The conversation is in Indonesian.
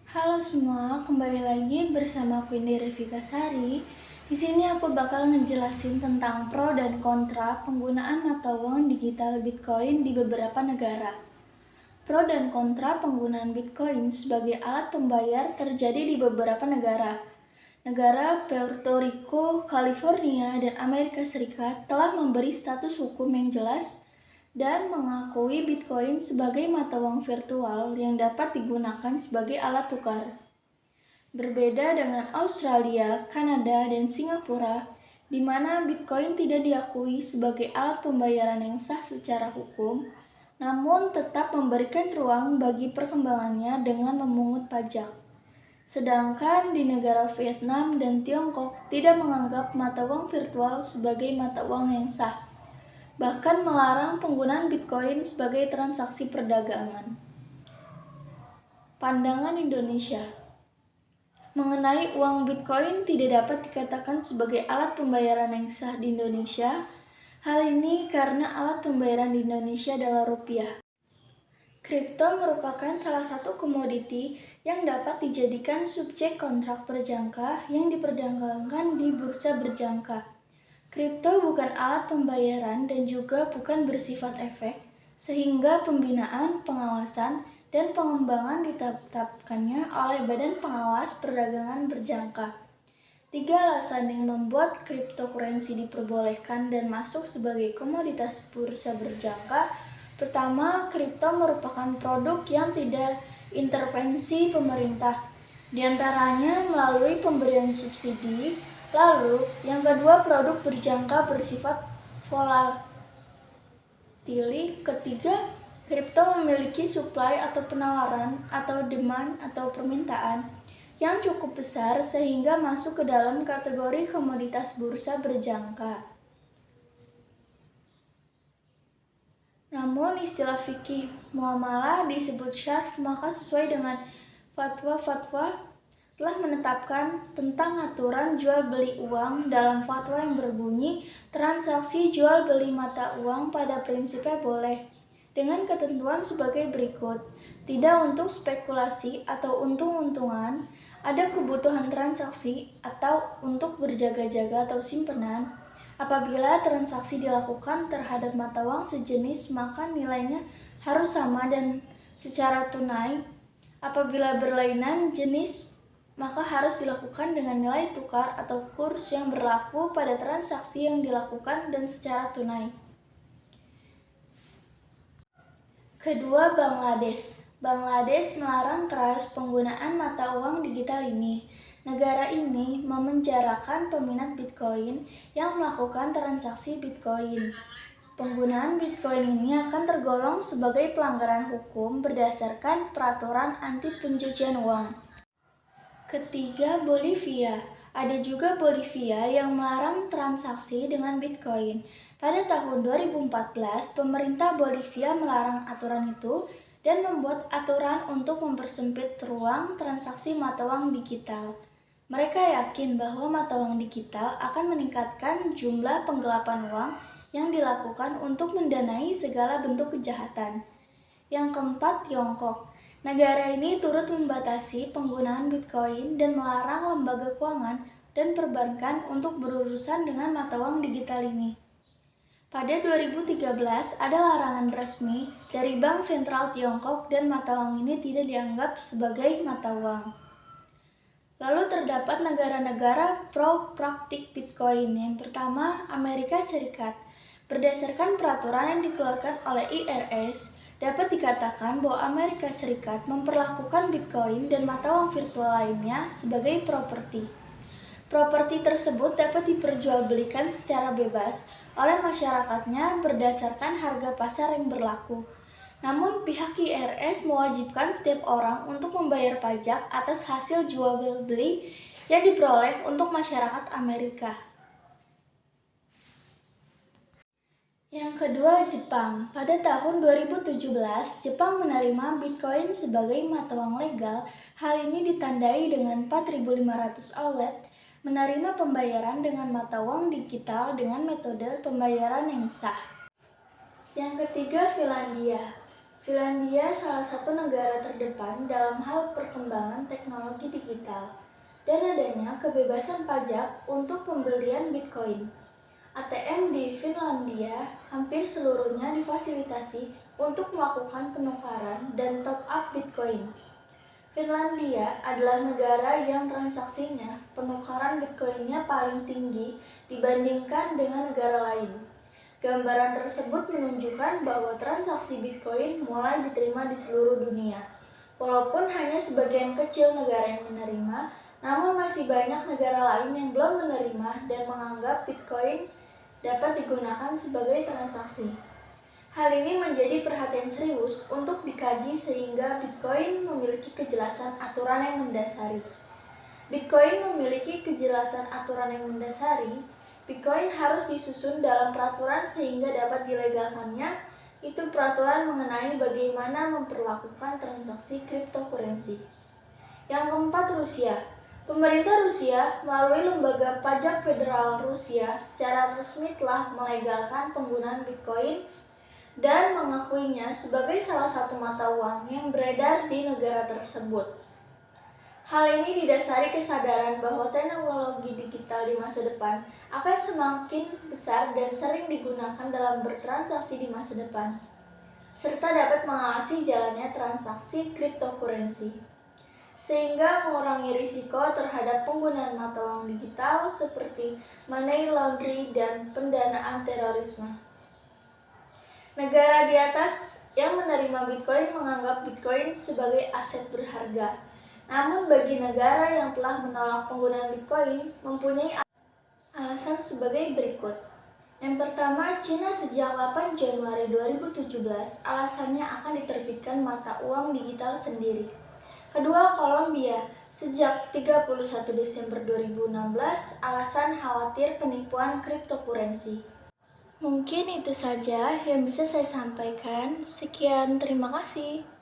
Halo semua, kembali lagi bersama aku Indira Vikasari. Di sini aku bakal ngejelasin tentang pro dan kontra penggunaan mata uang digital Bitcoin di beberapa negara. Pro dan kontra penggunaan Bitcoin sebagai alat pembayar terjadi di beberapa negara. Negara Puerto Rico, California, dan Amerika Serikat telah memberi status hukum yang jelas dan mengakui Bitcoin sebagai mata uang virtual yang dapat digunakan sebagai alat tukar. Berbeda dengan Australia, Kanada, dan Singapura, di mana Bitcoin tidak diakui sebagai alat pembayaran yang sah secara hukum, namun tetap memberikan ruang bagi perkembangannya dengan memungut pajak. Sedangkan di negara Vietnam dan Tiongkok tidak menganggap mata uang virtual sebagai mata uang yang sah, bahkan melarang penggunaan Bitcoin sebagai transaksi perdagangan. Pandangan Indonesia mengenai uang Bitcoin tidak dapat dikatakan sebagai alat pembayaran yang sah di Indonesia. Hal ini karena alat pembayaran di Indonesia adalah rupiah. Kripto merupakan salah satu komoditi yang dapat dijadikan subjek kontrak berjangka yang diperdagangkan di bursa berjangka. Kripto bukan alat pembayaran dan juga bukan bersifat efek, sehingga pembinaan, pengawasan, dan pengembangan ditetapkannya oleh Badan Pengawas Perdagangan Berjangka. 3 alasan yang membuat cryptocurrency diperbolehkan dan masuk sebagai komoditas bursa berjangka. Pertama, kripto merupakan produk yang tidak intervensi pemerintah, diantaranya melalui pemberian subsidi. Lalu, yang kedua, produk berjangka bersifat volatil. Ketiga, kripto memiliki supply atau penawaran atau demand atau permintaan yang cukup besar sehingga masuk ke dalam kategori komoditas bursa berjangka. Namun istilah fikih muamalah disebut syarf, maka sesuai dengan fatwa telah menetapkan tentang aturan jual beli uang dalam fatwa yang berbunyi transaksi jual beli mata uang pada prinsipnya boleh dengan ketentuan sebagai berikut: tidak untuk spekulasi atau untung-untungan, ada kebutuhan transaksi atau untuk berjaga-jaga atau simpanan. Apabila transaksi dilakukan terhadap mata uang sejenis, maka nilainya harus sama dan secara tunai. Apabila berlainan jenis, maka harus dilakukan dengan nilai tukar atau kurs yang berlaku pada transaksi yang dilakukan dan secara tunai. Kedua, Bangladesh. Bangladesh melarang keras penggunaan mata uang digital ini. Negara ini memenjarakan peminat Bitcoin yang melakukan transaksi Bitcoin. Penggunaan Bitcoin ini akan tergolong sebagai pelanggaran hukum berdasarkan peraturan anti pencucian uang. Ketiga, Bolivia. Ada juga Bolivia yang melarang transaksi dengan Bitcoin. Pada tahun 2014, pemerintah Bolivia melarang aturan itu dan membuat aturan untuk mempersempit ruang transaksi mata uang digital. Mereka yakin bahwa mata uang digital akan meningkatkan jumlah penggelapan uang yang dilakukan untuk mendanai segala bentuk kejahatan. Yang keempat, Tiongkok. Negara ini turut membatasi penggunaan Bitcoin dan melarang lembaga keuangan dan perbankan untuk berurusan dengan mata uang digital ini. Pada 2013, ada larangan resmi dari Bank Sentral Tiongkok dan mata uang ini tidak dianggap sebagai mata uang. Lalu terdapat negara-negara pro praktik Bitcoin. Yang pertama, Amerika Serikat. Berdasarkan peraturan yang dikeluarkan oleh IRS, dapat dikatakan bahwa Amerika Serikat memperlakukan Bitcoin dan mata uang virtual lainnya sebagai properti. Properti tersebut dapat diperjualbelikan secara bebas oleh masyarakatnya berdasarkan harga pasar yang berlaku. Namun pihak IRS mewajibkan setiap orang untuk membayar pajak atas hasil jual beli yang diperoleh untuk masyarakat Amerika. Yang kedua, Jepang. Pada tahun 2017, Jepang menerima Bitcoin sebagai mata uang legal. Hal ini ditandai dengan 4.500 outlet menerima pembayaran dengan mata uang digital dengan metode pembayaran yang sah. Yang ketiga, Finlandia. Finlandia salah satu negara terdepan dalam hal perkembangan teknologi digital dan adanya kebebasan pajak untuk pembelian Bitcoin. ATM di Finlandia hampir seluruhnya difasilitasi untuk melakukan penukaran dan top-up Bitcoin. Finlandia adalah negara yang transaksinya penukaran Bitcoin-nya paling tinggi dibandingkan dengan negara lain. Gambaran tersebut menunjukkan bahwa transaksi Bitcoin mulai diterima di seluruh dunia. Walaupun hanya sebagian kecil negara yang menerima, namun masih banyak negara lain yang belum menerima dan menganggap Bitcoin dapat digunakan sebagai transaksi. Hal ini menjadi perhatian serius untuk dikaji sehingga Bitcoin memiliki kejelasan aturan yang mendasari. Bitcoin memiliki kejelasan aturan yang mendasari. Bitcoin harus disusun dalam peraturan sehingga dapat dilegalkannya. Itu peraturan mengenai bagaimana memperlakukan transaksi cryptocurrency. Yang keempat, Rusia. Pemerintah Rusia melalui Lembaga Pajak Federal Rusia secara resmi telah melegalkan penggunaan Bitcoin dan mengakuinya sebagai salah satu mata uang yang beredar di negara tersebut. Hal ini didasari kesadaran bahwa teknologi digital di masa depan akan semakin besar dan sering digunakan dalam bertransaksi di masa depan, serta dapat mengawasi jalannya transaksi cryptocurrency, sehingga mengurangi risiko terhadap penggunaan mata uang digital seperti money laundering dan pendanaan terorisme. Negara di atas yang menerima Bitcoin menganggap Bitcoin sebagai aset berharga. Namun bagi negara yang telah menolak penggunaan Bitcoin mempunyai alasan sebagai berikut. Yang pertama, Cina sejak 8 Januari 2017 alasannya akan diterbitkan mata uang digital sendiri. Kedua, Kolombia sejak 31 Desember 2016 alasan khawatir penipuan cryptocurrency. Mungkin itu saja yang bisa saya sampaikan. Sekian, terima kasih.